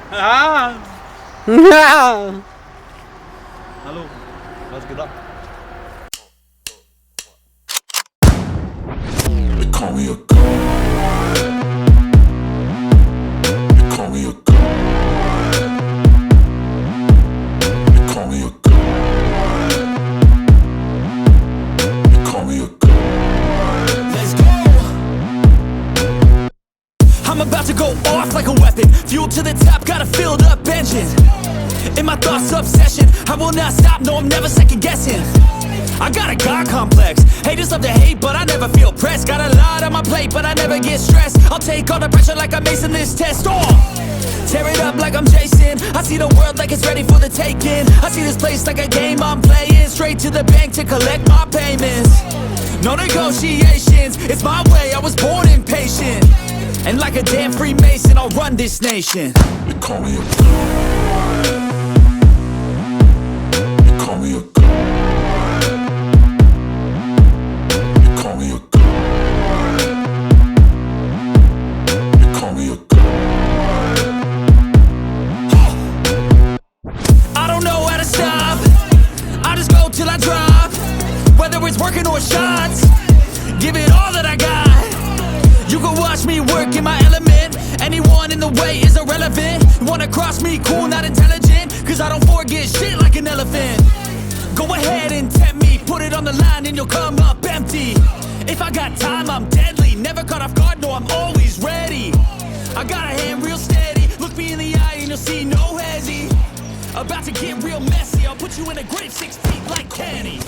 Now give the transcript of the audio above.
Hallo, was geht ab? They call me a god. They call me a god. They call me a god. They call me a god. Let's go. I'm about to go off like a weapon. Fuel to the top, got a filled up engine. In my thoughts, obsession. I will not stop, no, I'm never second guessing. I got a God complex. Haters love to hate, but I never feel pressed. Got a lot on my plate, but I never get stressed. I'll take all the pressure like I'm acing this test. Tear it up like I'm Jason. I see the world like it's ready for the taking. I see this place like a game I'm playing. Straight to the bank to collect my payments. No negotiations, it's my way, I was born impatient. And like a damn Freemason, I'll run this nation. They call me a god. They call me a god. They call me a god. They call me a god. I don't know how to stop. I just go till I drop. Whether it's working or shots, give it all that I got. You can watch me work in my element. Anyone in the way is irrelevant. You wanna cross me, cool, not intelligent. Cause I don't forget shit like an elephant. Go ahead and tempt me, put it on the line and you'll come up empty. If I got time, I'm deadly. Never caught off guard, no, I'm always ready. I got a hand real steady. Look me in the eye and you'll see no hezzy. About to get real messy. I'll put you in a grave 6 feet like Kenny.